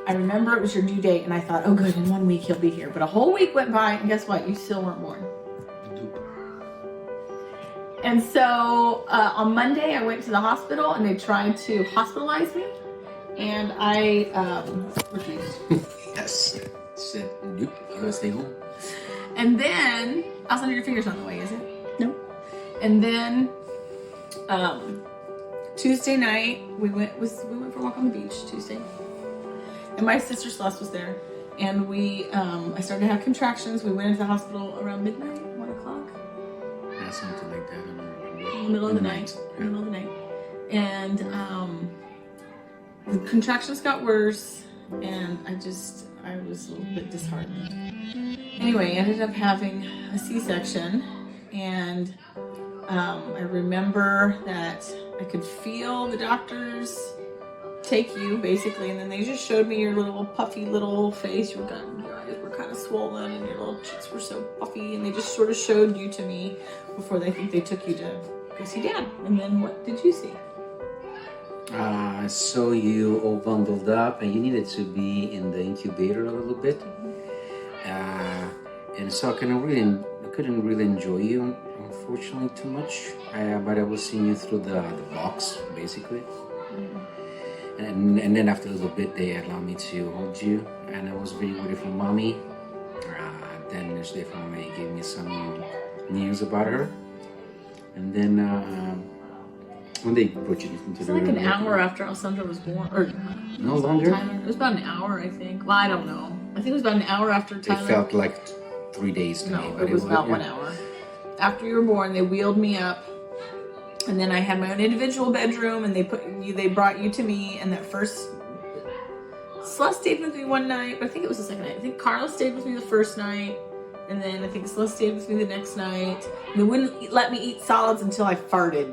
I remember it was your due date, and I thought, oh good, in 1 week he'll be here. But a whole week went by, and guess what? You still weren't born. And so on Monday, I went to the hospital, and they tried to hospitalize me, and I refused. Yes. Said, nope, I'm gonna stay home. And then, Alessandra, your finger's not in the way, is it? No. And then Tuesday night, we went for a walk on the beach Tuesday. And my sister Celeste was there. And I started to have contractions. We went into the hospital around midnight, 1 o'clock. Yeah, something like that. I don't remember. In the middle of the night. In the middle of the night. And the contractions got worse. And I was a little bit disheartened. Anyway, I ended up having a C-section. And I remember that I could feel the doctors take you, basically, and then they just showed me your little puffy little face. Your eyes were kind of swollen, and your little cheeks were so puffy, and they just sort of showed you to me before they took you to go see Dad. And then what did you see? I saw you all bundled up, and you needed to be in the incubator a little bit. And so I couldn't really enjoy you, unfortunately, too much. But I was seeing you through the box, basically. And then after a little bit, they allowed me to hold you, and I was very grateful, Mommy. Then Nurse Stefani gave me some news about her, and then when they put you into the like room, an hour after Alessandra was born, or no longer. It was about an hour, I think. Well, I don't know. I think it was about an hour after Tyler. It felt like 3 days to me. No, but it was about 1 hour. After you were born, they wheeled me up. And then I had my own individual bedroom, and they brought you to me. And that first, Celeste stayed with me one night, but I think it was the second night. I think Carla stayed with me the first night, and then I think Celeste stayed with me the next night. And they wouldn't let me eat solids until I farted.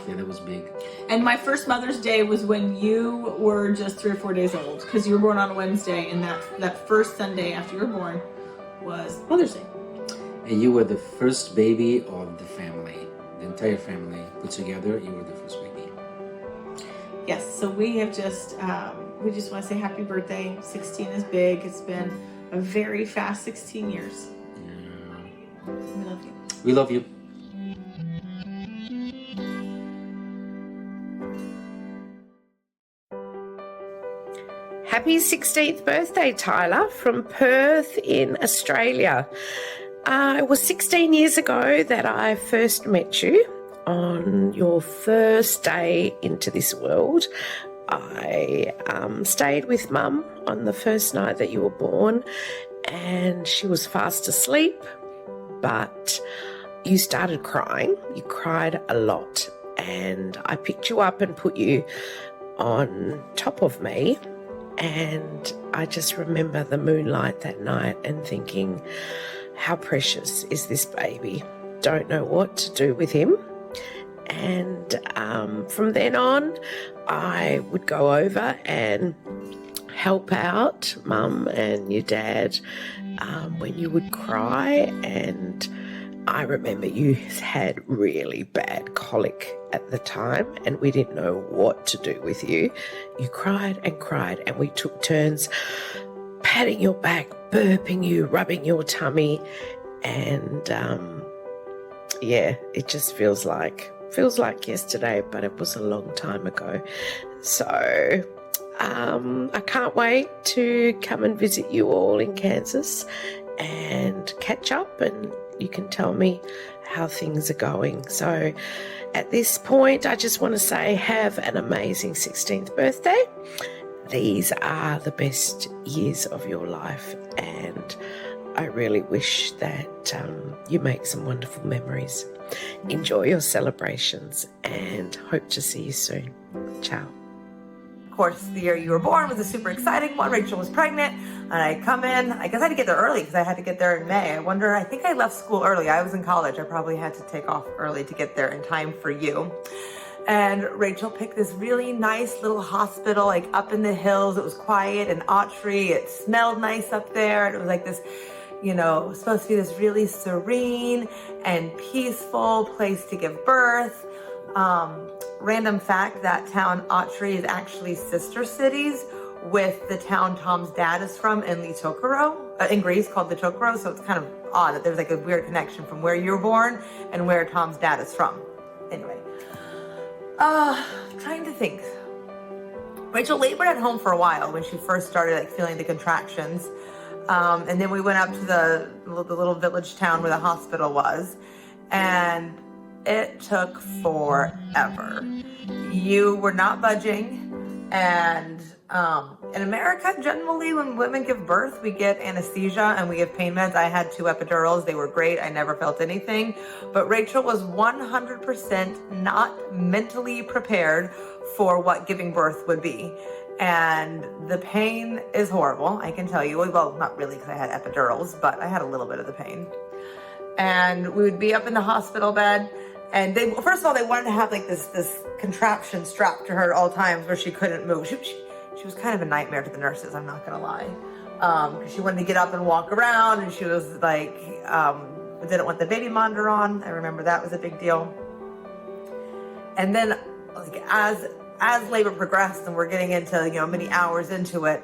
Yeah, that was big. And my first Mother's Day was when you were just 3 or 4 days old, because you were born on a Wednesday, and that first Sunday after you were born was Mother's Day. And you were the first baby of the family. The entire family put together, you were the first baby. Yes, so we just want to say happy birthday. 16 is big. It's been a very fast 16 years. Yeah. We love you. We love you. Happy 16th birthday, Tyler, from Perth in Australia. It was 16 years ago that I first met you on your first day into this world. I stayed with Mum on the first night that you were born, and she was fast asleep, but you started crying. You cried a lot, and I picked you up and put you on top of me, and I just remember the moonlight that night and thinking, how precious is this baby? Don't know what to do with him. And from then on, I would go over and help out Mum and your dad when you would cry. And I remember you had really bad colic at the time, and we didn't know what to do with you. You cried, and we took turns patting your back, burping you, rubbing your tummy, and it just feels like yesterday, but it was a long time ago. So I can't wait to come and visit you all in Kansas and catch up, and you can tell me how things are going. So at this point, I just want to say have an amazing 16th birthday. These are the best years of your life, and I really wish that you make some wonderful memories. Enjoy your celebrations, and hope to see you soon. Ciao. Of course, the year you were born was a super exciting one. Rachel was pregnant, and I come in. I guess I had to get there early because I had to get there in May. I think I left school early. I was in college. I probably had to take off early to get there in time for you. And Rachel picked this really nice little hospital, like up in the hills. It was quiet and Autry. It smelled nice up there. And it was like this, it was supposed to be this really serene and peaceful place to give birth. Random fact, that town Autry is actually sister cities with the town Tom's dad is from in Litokoro, in Greece, called Litokoro. So it's kind of odd that there's like a weird connection from where you were born and where Tom's dad is from. Anyway, trying to think. Rachel labored at home for a while when she first started like feeling the contractions. And then we went up to the little village town where the hospital was, and it took forever. You were not budging, and in America, generally, when women give birth, we get anesthesia and we give pain meds. I had 2 epidurals. They were great. I never felt anything. But Rachel was 100% not mentally prepared for what giving birth would be. And the pain is horrible, I can tell you. Well, not really, because I had epidurals, but I had a little bit of the pain. And we would be up in the hospital bed, and they, first of all, they wanted to have like this contraption strapped to her at all times where she couldn't move. She was kind of a nightmare to the nurses, I'm not gonna lie. Because she wanted to get up and walk around, and she was like, didn't want the baby monitor on. I remember that was a big deal. And then like as labor progressed and we're getting into, many hours into it,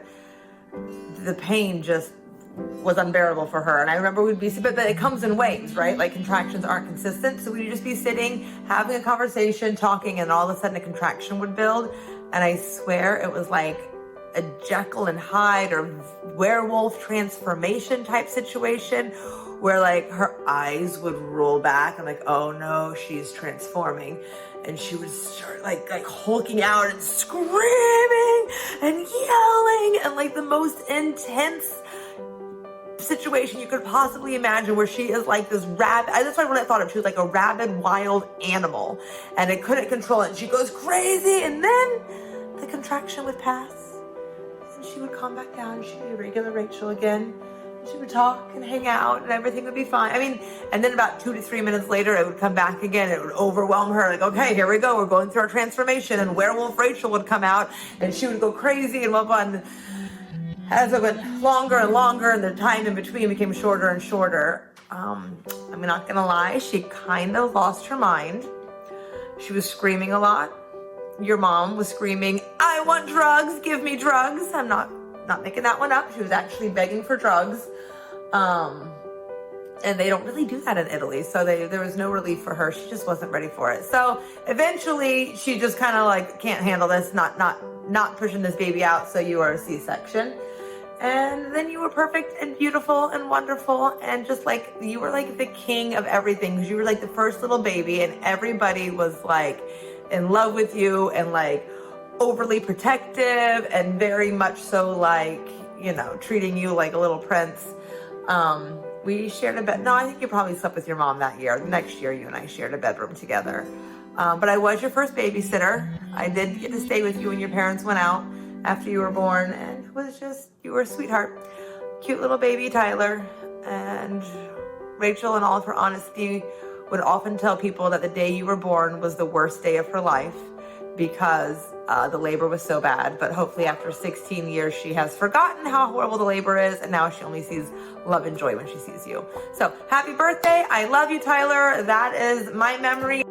the pain just was unbearable for her. And I remember we'd be, but it comes in waves, right? Like contractions aren't consistent. So we'd just be sitting, having a conversation, talking, and all of a sudden a contraction would build. And I swear it was like a Jekyll and Hyde or werewolf transformation type situation where like her eyes would roll back. I'm like, oh no, she's transforming. And she would start like hulking out and screaming and yelling and like the most intense situation you could possibly imagine, where she is like this rabid, that's what I thought of, she was like a rabid wild animal and it couldn't control it. And she goes crazy, and then the contraction would pass and she would calm back down. She'd be a regular Rachel again. She would talk and hang out and everything would be fine. I mean, and then about 2 to 3 minutes later, it would come back again. It would overwhelm her. Like, okay, here we go. We're going through our transformation. And werewolf Rachel would come out and she would go crazy and blah, blah. And as it went longer and longer and the time in between became shorter and shorter, I'm not going to lie, she kind of lost her mind. She was screaming a lot. Your mom was screaming, I want drugs. Give me drugs. I'm not making that one up. She was actually begging for drugs. And they don't really do that in Italy. So there was no relief for her. She just wasn't ready for it. So eventually she just kind of like, can't handle this, not pushing this baby out. So you are a C-section. And then you were perfect and beautiful and wonderful. And just like, you were like the king of everything, because you were like the first little baby and everybody was like in love with you and like overly protective and very much so like, treating you like a little prince. We shared a bed. No, I think you probably slept with your mom that year. The next year, you and I shared a bedroom together. But I was your first babysitter. I did get to stay with you when your parents went out after you were born, and it was just, you were a sweetheart. Cute little baby Tyler. And Rachel, in all of her honesty, would often tell people that the day you were born was the worst day of her life because the labor was so bad. But hopefully after 16 years, she has forgotten how horrible the labor is, and now she only sees love and joy when she sees you. So happy birthday. I love you, Tyler. That is my memory.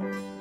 Bye.